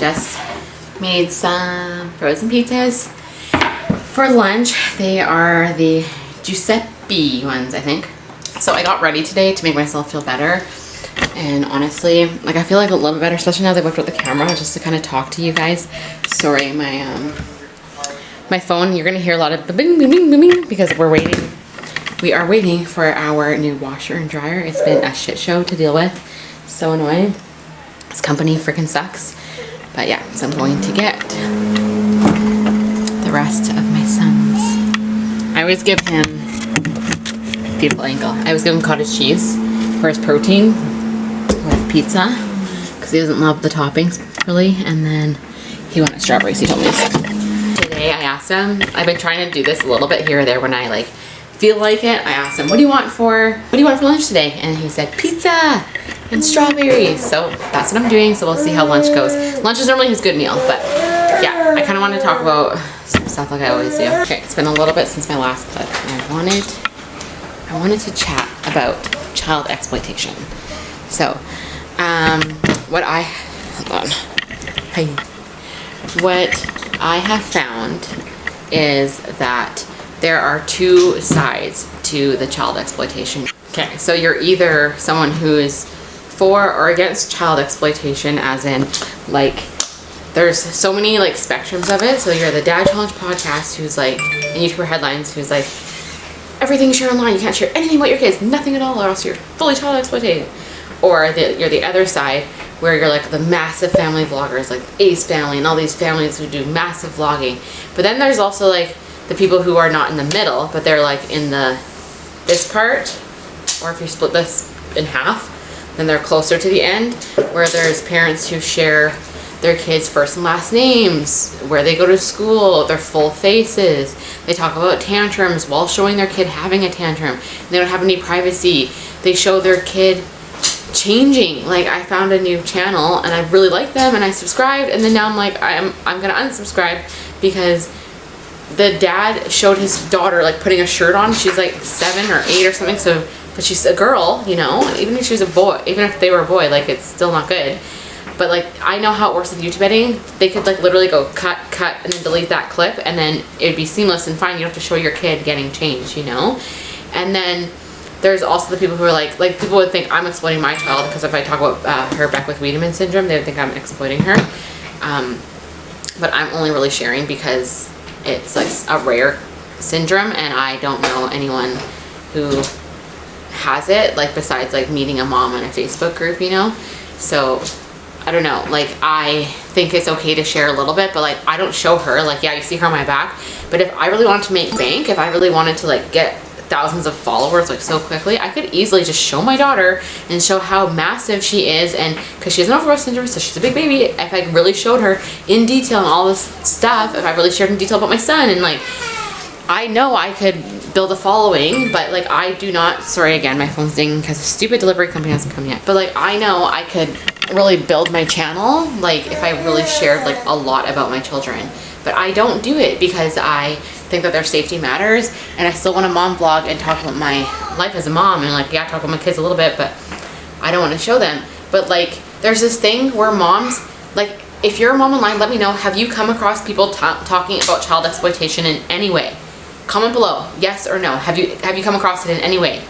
just made some frozen pizzas for lunch. They are the Giuseppe ones, I think. So I got ready today to make myself feel better. And honestly, like I feel like a little bit better, especially now they whipped out the camera just to kind of talk to you guys. Sorry, my phone, you're gonna hear a lot of bing, bing, bing, bing, bing, because we're waiting. We are waiting for our new washer and dryer. It's been a shit show to deal with. So annoying. This company freaking sucks. But yeah, so I'm going to get the rest of my son's. I always give him, beautiful ankle, I always give him cottage cheese for his protein with pizza because he doesn't love the toppings really, and then he wanted strawberries, he told me. Today I asked him, I've been trying to do this a little bit here or there when I like feel like it. I asked him, what do you want for lunch today? And he said pizza and strawberries. So that's what I'm doing, so we'll see how lunch goes. Lunch is normally his good meal, but yeah, I kind of want to talk about some stuff like I always do. Okay, it's been a little bit since my last clip, and I wanted to chat about child exploitation. So, what I have found is that there are two sides to the child exploitation. Okay, so you're either someone who is for or against child exploitation, as in like there's so many like spectrums of it. So you're the Dad Challenge podcast who's like, and YouTuber Headlines who's like, everything you share online, you can't share anything about your kids, nothing at all, or else you're fully child exploited. Or you're the other side where you're like the massive family vloggers, like Ace Family and all these families who do massive vlogging. But then there's also like the people who are not in the middle, but they're like in this part, or if you split this in half, then they're closer to the end, where there's parents who share their kids' first and last names, where they go to school, their full faces. They talk about tantrums while showing their kid having a tantrum. They don't have any privacy. They show their kid changing. Like I found a new channel and I really liked them and I subscribed, and then now I'm like, I'm gonna unsubscribe because the dad showed his daughter like putting a shirt on. She's like 7 or 8 or something, so but she's a girl, you know, even if she was a boy, even if they were a boy, like it's still not good. But like I know how it works with YouTube editing. They could like literally go cut and then delete that clip, and then it'd be seamless and fine. You don't have to show your kid getting changed, you know. And then there's also the people who are like people would think I'm exploiting my child because if I talk about her Beckwith-Wiedemann syndrome, they would think I'm exploiting her. But I'm only really sharing because it's like a rare syndrome, and I don't know anyone who has it, like besides like meeting a mom in a Facebook group, you know. So I don't know, like I think it's okay to share a little bit, but like I don't show her, like yeah, you see her on my back, but if I really wanted to make bank, if I really wanted to like get thousands of followers like so quickly, I could easily just show my daughter and show how massive she is, and because she has no Rett syndrome, so she's a big baby. If I really showed her in detail and all this stuff, if I really shared in detail about my son, and like I know I could build a following, but like I do not, sorry again, my phone's dinging because the stupid delivery company hasn't come yet, but like I know I could really build my channel like if I really shared like a lot about my children. But I don't do it because I think that their safety matters, and I still want to mom vlog and talk about my life as a mom, and like yeah, talk about my kids a little bit, but I don't want to show them. But like there's this thing where moms, like if you're a mom online, let me know, have you come across people talking about child exploitation in any way? Comment below, yes or no. Have you come across it in any way?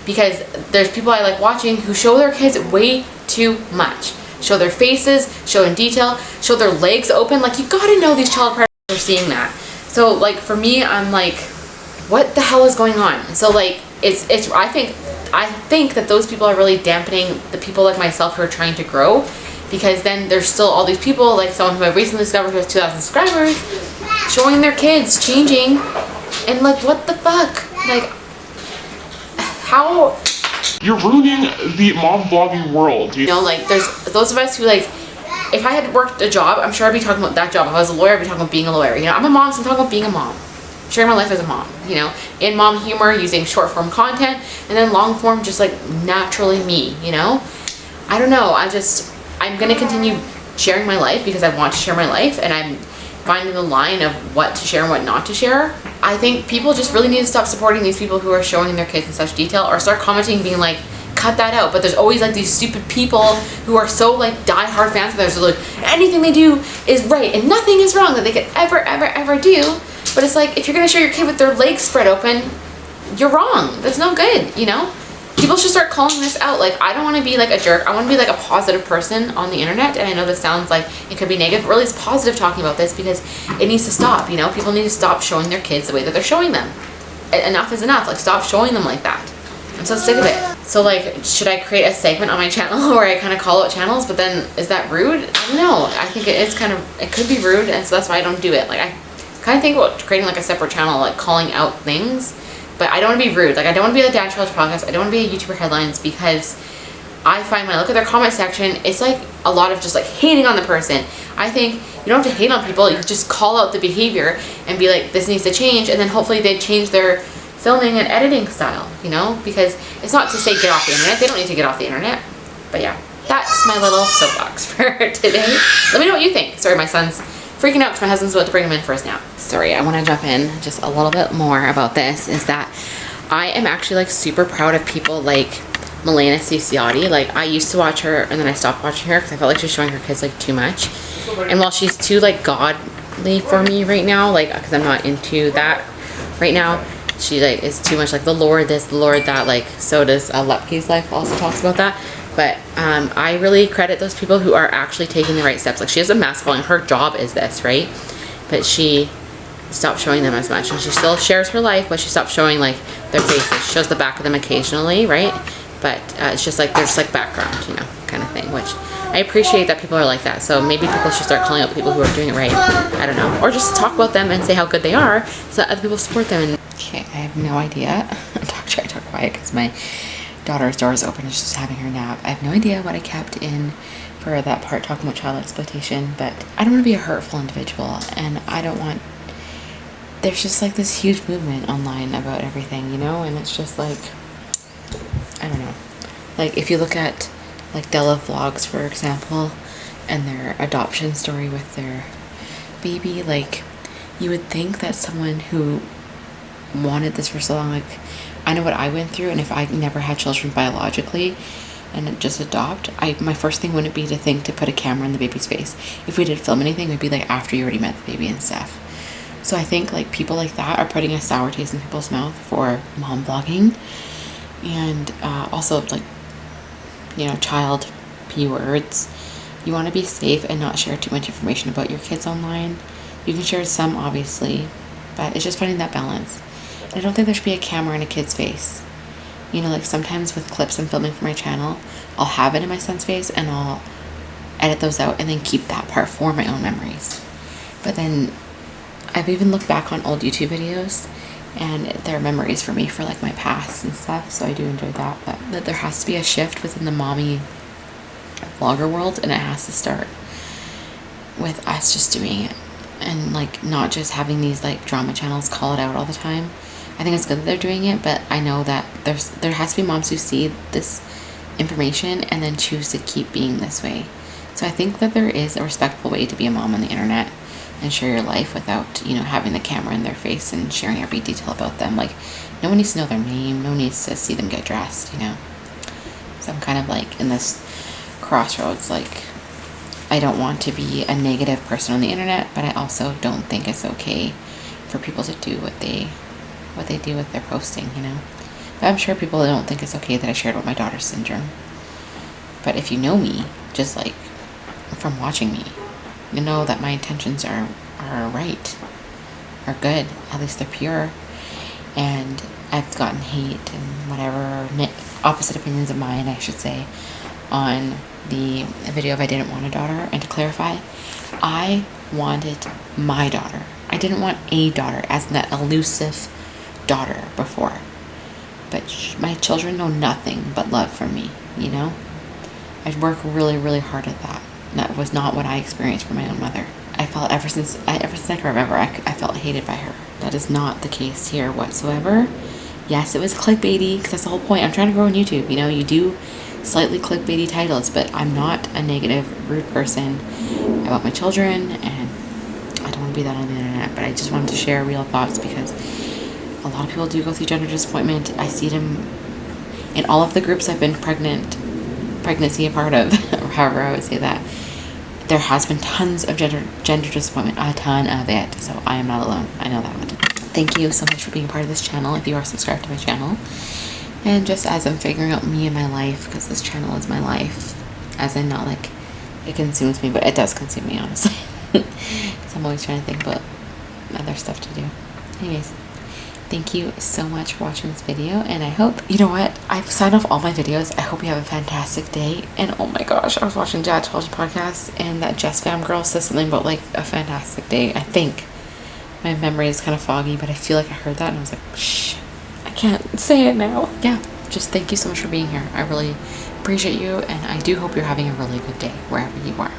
Because there's people I like watching who show their kids way too much. Show their faces, show in detail, show their legs open. Like you gotta know these child predators are seeing that. So like for me, I'm like, what the hell is going on? So like I think that those people are really dampening the people like myself who are trying to grow, because then there's still all these people like someone who I recently discovered who has 2,000 subscribers showing their kids changing, and like what the fuck? Like how? You're ruining the mom vlogging world. You know, like there's those of us who like, if I had worked a job, I'm sure I'd be talking about that job. If I was a lawyer, I'd be talking about being a lawyer. You know, I'm a mom, so I'm talking about being a mom. I'm sharing my life as a mom, you know, in mom humor, using short form content, and then long form just like naturally me, you know. I don't know, I'm gonna continue sharing my life because I want to share my life, and I'm finding the line of what to share and what not to share. I think people just really need to stop supporting these people who are showing their kids in such detail, or start commenting being like, cut that out. But there's always like these stupid people who are so like diehard fans of theirs. They're like, anything they do is right and nothing is wrong that they could ever do. But it's like, if you're gonna show your kid with their legs spread open, you're wrong. That's no good, you know? People should start calling this out. Like, I don't want to be like a jerk. I want to be like a positive person on the internet. And I know this sounds like it could be negative, but really it's positive talking about this because it needs to stop, you know? People need to stop showing their kids the way that they're showing them. Enough is enough. Like, stop showing them like that. I'm so sick of it. So like, should I create a segment on my channel where I kind of call out channels, but then is that rude? I don't know. I think it is kind of, it could be rude, and so that's why I don't do it. Like, I kind of think about creating like a separate channel, like calling out things, but I don't want to be rude. Like, I don't want to be like Dad Challenge Podcast. I don't want to be a YouTuber Headlines, because I find when I look at their comment section, it's like a lot of just like hating on the person. I think you don't have to hate on people. You just call out the behavior and be like, this needs to change, and then hopefully they change their filming and editing style, you know, because it's not to say get off the internet. They don't need to get off the internet. But yeah, that's my little soapbox for today. Let me know what you think. Sorry, my son's freaking out because my husband's about to bring him in for his nap. Sorry, I want to jump in just a little bit more about this, is that I am actually like super proud of people like Milena Ciciotti. Like, I used to watch her and then I stopped watching her because I felt like she's showing her kids like too much. And while she's too like godly for me right now, like, because I'm not into that right now, she like is too much like the Lord this, the Lord that. Like, so does Lepke's Life also talks about that. But I really credit those people who are actually taking the right steps. Like, she has a massive following. Her job is this, right? But she stopped showing them as much, and she still shares her life, but she stopped showing like their faces. She shows the back of them occasionally, right? But it's just like, there's like background, you know, kind of thing, which I appreciate that people are like that. So maybe people should start calling out the people who are doing it right. I don't know. Or just talk about them and say how good they are so that other people support them. Okay, I have no idea. I'm trying to talk quiet because my daughter's door is open and she's just having her nap. I have no idea what I kept in for that part talking about child exploitation, but I don't want to be a hurtful individual, and I don't want, there's just like this huge movement online about everything, you know, and it's just like, I don't know. Like, if you look at like Della Vlogs, for example, and their adoption story with their baby, like, you would think that someone who wanted this for so long, like, I know what I went through, and if I never had children biologically and just adopt, my first thing wouldn't be to think to put a camera in the baby's face. If we did film anything, it would be like after you already met the baby and stuff. So I think like people like that are putting a sour taste in people's mouth for mom vlogging, and also like, you know, child P words. You want to be safe and not share too much information about your kids online. You can share some, obviously, but it's just finding that balance. And I don't think there should be a camera in a kid's face. You know, like sometimes with clips I'm filming for my channel, I'll have it in my son's face and I'll edit those out and then keep that part for my own memories. But then I've even looked back on old YouTube videos, and they're memories for me for like my past and stuff, so I do enjoy that. But that there has to be a shift within the mommy vlogger world, and it has to start with us just doing it, and like not just having these like drama channels call it out all the time. I think it's good that they're doing it, but I know that there has to be moms who see this information and then choose to keep being this way. So I think that there is a respectful way to be a mom on the internet and share your life without, you know, having the camera in their face and sharing every detail about them. Like, no one needs to know their name, no one needs to see them get dressed, you know. So I'm kind of like in this crossroads, like, I don't want to be a negative person on the internet, but I also don't think it's okay for people to do what they do with their posting, you know. But I'm sure people don't think it's okay that I shared about my daughter's syndrome. But if you know me, just like from watching me, you know that my intentions are right, are good, at least they're pure. And I've gotten hate and whatever, opposite opinions of mine, I should say, on the video of I didn't want a daughter. And to clarify, I wanted my daughter. I didn't want a daughter as that elusive daughter before. But my children know nothing but love from me, you know? I work really, really hard at that. That was not what I experienced from my own mother. I felt ever since I can remember, I felt hated by her. That is not the case here whatsoever. Yes, it was clickbaity, because that's the whole point. I'm trying to grow on YouTube. You know, you do slightly clickbaity titles, but I'm not a negative, rude person about my children, and I don't want to be that on the internet. But I just wanted to share real thoughts, because a lot of people do go through gender disappointment. I see them in all of the groups I've been pregnancy a part of, or however I would say that, there has been tons of gender disappointment, a ton of it. So I am not alone. I know that much. Thank you so much for being a part of this channel if you are subscribed to my channel. And just as I'm figuring out me and my life, because this channel is my life, as in not like it consumes me, but it does consume me, honestly. So I'm always trying to think about other stuff to do. Anyways, thank you so much for watching this video, and I hope, you know what, I've signed off all my videos. I hope you have a fantastic day. And oh my gosh, I was watching Jadchology podcast, and that Jess Fam girl says something about like a fantastic day. I think my memory is kind of foggy, but I feel like I heard that and I was like, shh, I can't say it now. Yeah, just thank you so much for being here. I really appreciate you, and I do hope you're having a really good day wherever you are.